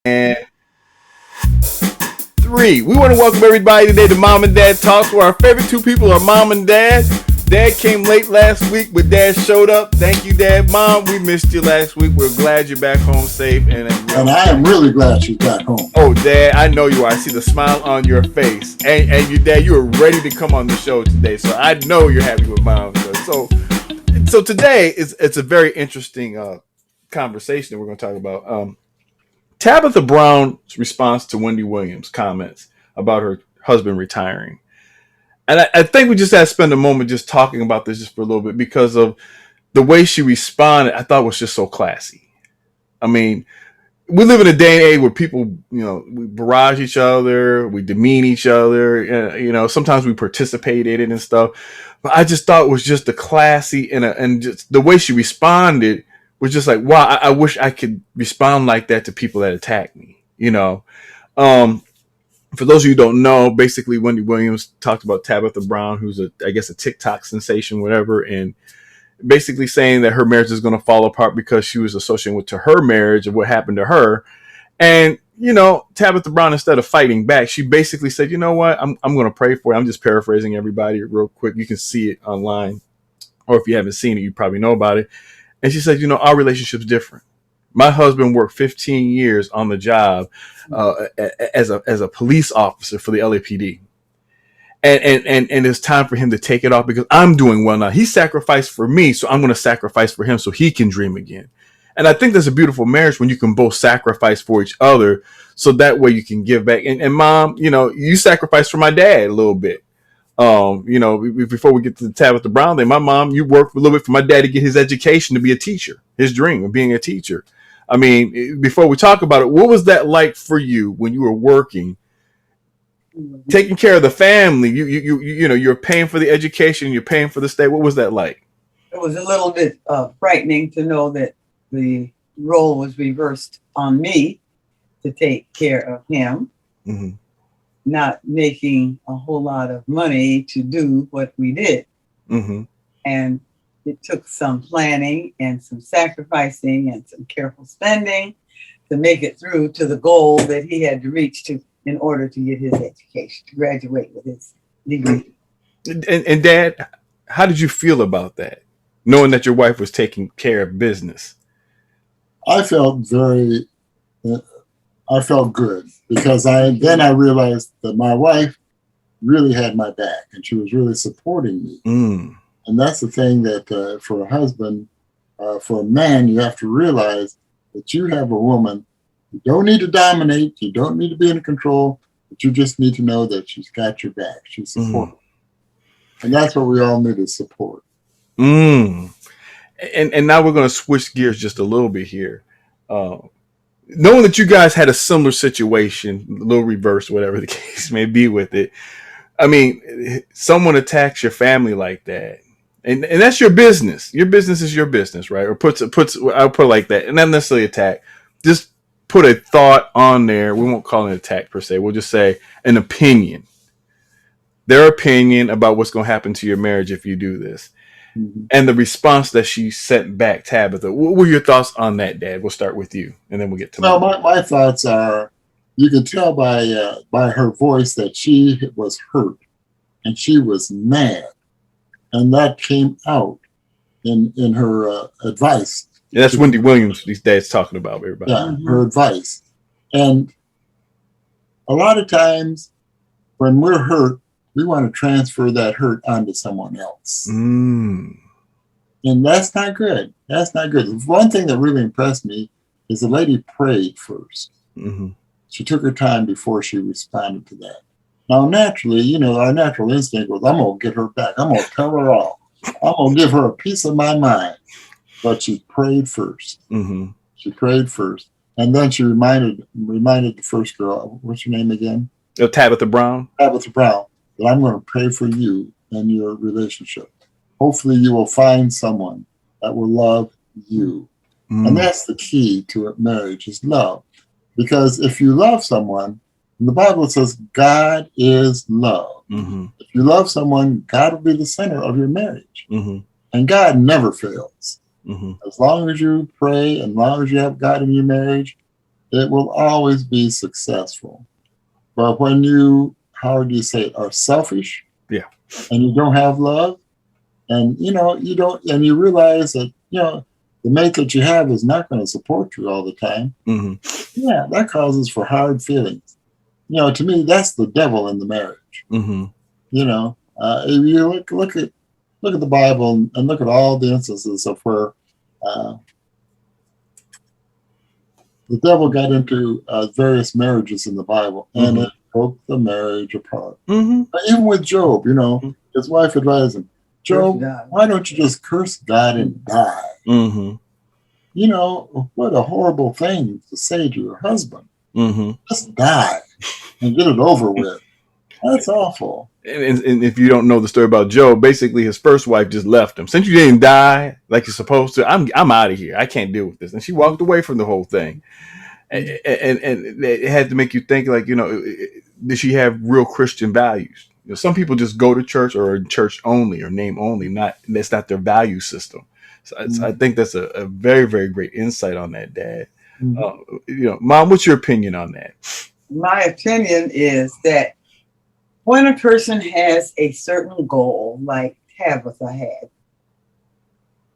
And three. We want to welcome everybody today to Mom and Dad Talks, where our favorite two people are Mom and Dad. Dad came late last week, but Dad showed up. Thank you, Dad. Mom, we missed you last week. We're glad you're back home safe. And I am really glad she's back home. Oh, Dad, I know you are. I see the smile on your face. And you, Dad, you are ready to come on the show today. So I know you're happy with Mom. So today it's a very interesting conversation that we're going to talk about. Tabitha Brown's response to Wendy Williams' comments about her husband retiring. And I think we just had to spend a moment just talking about this just for a little bit because of the way she responded. I thought was just so classy. I mean, we live in a day and age where people, we barrage each other, we demean each other, sometimes we participate in it and stuff. But I just thought it was just the classy and just the way she responded was just like, wow, I wish I could respond like that to people that attack me, For those of you who don't know, basically Wendy Williams talked about Tabitha Brown, who's I guess a TikTok sensation, whatever, and basically saying that her marriage is going to fall apart because she was associating with to her marriage of what happened to her. And, Tabitha Brown, instead of fighting back, she basically said, you know what, I'm going to pray for you. I'm just paraphrasing everybody real quick. You can see it online, or if you haven't seen it, you probably know about it. And she said, our relationship's different. My husband worked 15 years on the job as a police officer for the LAPD. And it's time for him to take it off because I'm doing well now. He sacrificed for me, so I'm going to sacrifice for him so he can dream again. And I think that's a beautiful marriage when you can both sacrifice for each other so that way you can give back. And Mom, you sacrificed for my dad a little bit. Before we get to the Tabitha Brown thing, my mom, you worked a little bit for my dad to get his education to be a teacher, his dream of being a teacher. I mean, before we talk about it, what was that like for you when you were working, taking care of the family? You're paying for the education, you're paying for the state. What was that like? It was a little bit frightening to know that the role was reversed on me to take care of him. Mm-hmm. Not making a whole lot of money to do what we did. Mm-hmm. And it took some planning and some sacrificing and some careful spending to make it through to the goal that he had to reach to in order to get his education, to graduate with his degree. And Dad, how did you feel about that, knowing that your wife was taking care of business? I felt good because I realized that my wife really had my back and she was really supporting me. Mm. And that's the thing that for a husband, for a man, you have to realize that you have a woman. You don't need to dominate. You don't need to be in control, but you just need to know that she's got your back. She's supporting. And that's what we all need is support. And now we're going to switch gears just a little bit here. Knowing that you guys had a similar situation, a little reverse, whatever the case may be with it. I mean, someone attacks your family like that. And that's your business. Your business is your business, right? Or I'll put it like that. And not necessarily attack. Just put a thought on there. We won't call it an attack per se. We'll just say an opinion. Their opinion about what's going to happen to your marriage if you do this. Mm-hmm. And the response that she sent back, Tabitha. What were your thoughts on that, Dad? We'll start with you, and then we'll get to my thoughts are, you can tell by her voice that she was hurt and she was mad, and that came out in her advice. Yeah, that's Wendy Williams. These days talking about everybody. Yeah, mm-hmm. Her advice, and a lot of times when we're hurt, we want to transfer that hurt onto someone else. Mm. And that's not good. That's not good. One thing that really impressed me is the lady prayed first. Mm-hmm. She took her time before she responded to that. Now, naturally, our natural instinct was, I'm going to get her back. I'm going to tell her all. I'm going to give her a piece of my mind. But she prayed first. Mm-hmm. She prayed first. And then she reminded the first girl, what's your name again? Tabitha Brown. Tabitha Brown. That I'm going to pray for you and your relationship. Hopefully you will find someone that will love you. Mm. And that's the key to a marriage is love. Because if you love someone, the Bible says God is love. Mm-hmm. If you love someone, God will be the center of your marriage. Mm-hmm. And God never fails. Mm-hmm. As long as you pray, and as long as you have God in your marriage, it will always be successful. But when you, how do you say it, are selfish, Yeah, and you don't have love, and you don't, and you realize that the mate that you have is not going to support you all the time. mm-hmm. Yeah, that causes for hard feelings. To me, that's the devil in the marriage. Mm-hmm. If you look at the Bible and look at all the instances of where the devil got into various marriages in the Bible, and it broke the marriage apart. Mm-hmm. Even with Job, his wife advised him, Job, why don't you just curse God and die? Mm-hmm. What a horrible thing to say to your husband. Mm-hmm. Just die and get it over with. That's awful. And if you don't know the story about Job, basically his first wife just left him. Since you didn't die like you're supposed to, I'm out of here. I can't deal with this. And she walked away from the whole thing. And it had to make you think, like, did she have real Christian values? Some people just go to church or church only or name only. That's not their value system. So I think that's a very, very great insight on that, Dad. Mom, what's your opinion on that? My opinion is that when a person has a certain goal, like Tabitha had,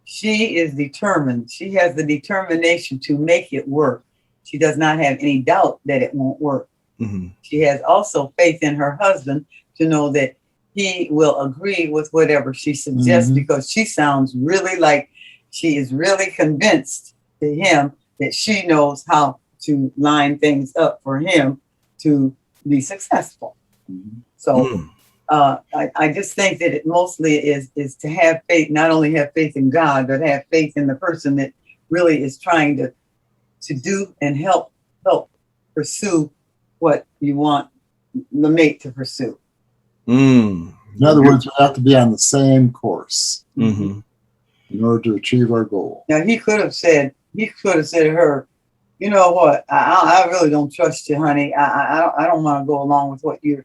she is determined. She has the determination to make it work. She does not have any doubt that it won't work. Mm-hmm. She has also faith in her husband to know that he will agree with whatever she suggests, because she sounds really like she is really convinced to him that she knows how to line things up for him to be successful. Mm-hmm. So I just think that it mostly is to have faith, not only have faith in God, but have faith in the person that really is trying to do and help pursue what you want the mate to pursue. In other words, we have to be on the same course in order to achieve our goal. Now, he could have said to her, you know what, I really don't trust you, honey. I don't want to go along with what you're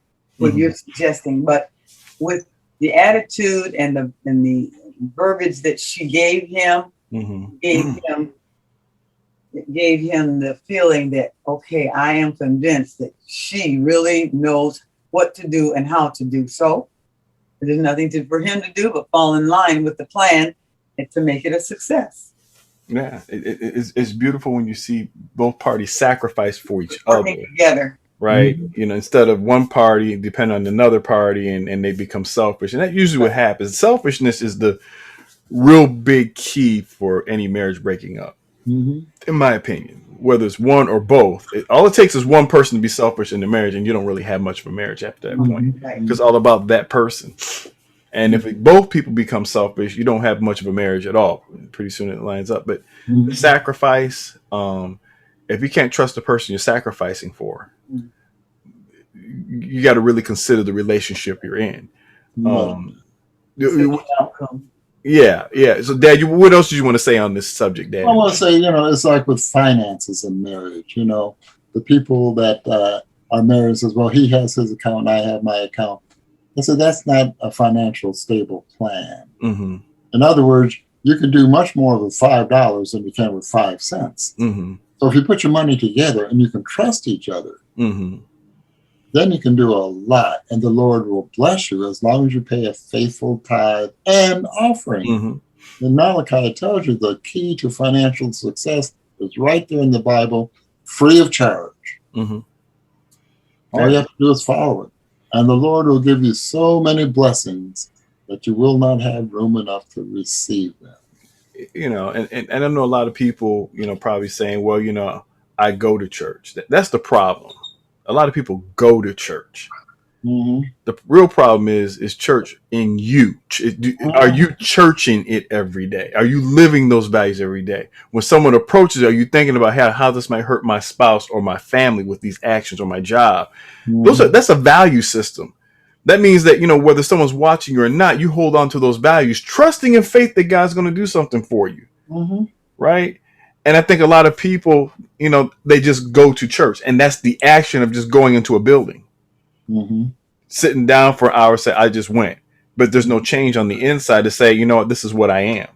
suggesting. But with the attitude and the verbiage that she gave him, it gave him the feeling that, okay, I am convinced that she really knows what to do and how to do so. There's nothing for him to do but fall in line with the plan and to make it a success. Yeah, it's beautiful when you see both parties sacrifice for each other together. Right. Instead of one party depend on another party and they become selfish. And that's usually what happens. Selfishness is the real big key for any marriage breaking up. In my opinion, whether it's one or both, all it takes is one person to be selfish in the marriage, and you don't really have much of a marriage after that point, because it's all about that person. And if both people become selfish, you don't have much of a marriage at all. Pretty soon it lines up. But the sacrifice, if you can't trust the person you're sacrificing for, you got to really consider the relationship you're in. Yeah. So, Dad, what else did you want to say on this subject, Dad? I want to say, it's like with finances in marriage. The people that are married says, well, he has his account, I have my account. I said, that's not a financial stable plan. In other words, you can do much more with $5 than you can with 5 cents. So if you put your money together and you can trust each other, then you can do a lot, and the Lord will bless you as long as you pay a faithful tithe and offering. And Malachi tells you the key to financial success is right there in the Bible, free of charge. All you have to do is follow it, and the Lord will give you so many blessings that you will not have room enough to receive them. And I know a lot of people, probably saying, well, I go to church. That's the problem. A lot of people go to church. The real problem is church in you. Are you churching it every day? Are you living those values every day? When someone approaches, are you thinking about how this might hurt my spouse or my family with these actions or my job? That's a value system. That means that, whether someone's watching you or not, you hold on to those values, trusting in faith that God's going to do something for you. Right? And I think a lot of people, they just go to church, and that's the action of just going into a building, sitting down for an hour, say, I just went, but there's no change on the inside to say, this is what I am.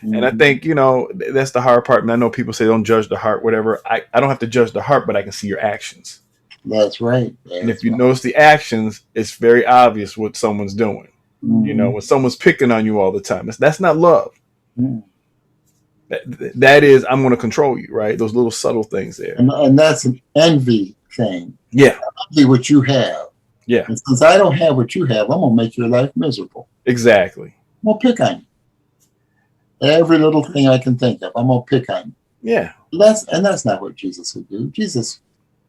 And I think, that's the hard part. And I know people say don't judge the heart, whatever. I don't have to judge the heart, but I can see your actions. That's right. And if you notice the actions, it's very obvious what someone's doing. When someone's picking on you all the time, that's not love. That is, I'm going to control you, right? Those little subtle things there. And that's an envy thing. Yeah. Envy what you have. Yeah. And since I don't have what you have, I'm going to make your life miserable. Exactly. I'm going to pick on you. Every little thing I can think of, I'm going to pick on you. Yeah. That's not what Jesus would do. Jesus,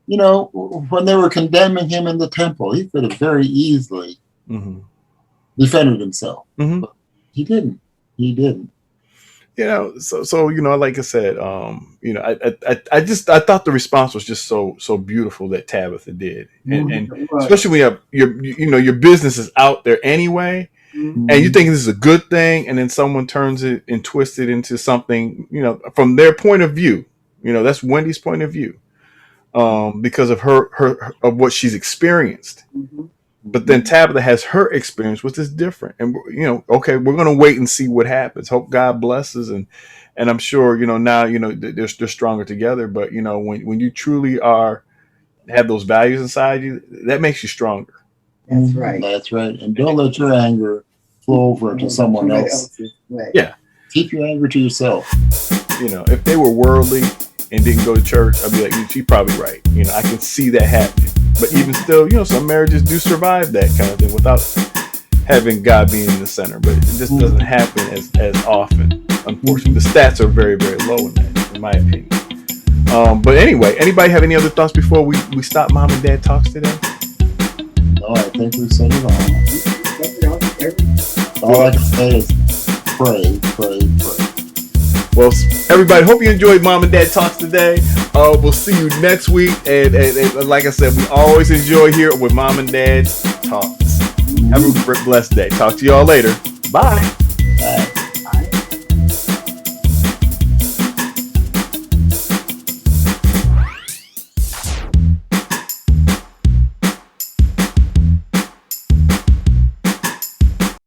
when they were condemning him in the temple, he could have very easily defended himself. But he didn't. He didn't. So like I said, I thought the response was just so beautiful that Tabitha did, and especially when your business is out there anyway, and you think this is a good thing, and then someone turns it and twists it into something, from their point of view, that's Wendy's point of view, because of her of what she's experienced. But then Tabitha has her experience, which is different. And, okay, we're going to wait and see what happens. Hope God blesses. And I'm sure, now, they're stronger together. But, when you truly have those values inside you, that makes you stronger. That's right. That's right. And don't let your anger flow over to someone else. Right. Yeah. Keep your anger to yourself. If they were worldly and didn't go to church, I'd be like, she's probably right. I can see that happening. But even still, some marriages do survive that kind of thing without having God being in the center. But it just doesn't happen as often. Unfortunately, the stats are very, very low in that, in my opinion. But anyway, anybody have any other thoughts before we stop Mom and Dad Talks today? No, I think we said it all. All I can say is pray, pray, pray. Well, everybody, hope you enjoyed Mom and Dad Talks today. We'll see you next week. And like I said, we always enjoy here with Mom and Dad Talks. Have a blessed day. Talk to y'all later. Bye.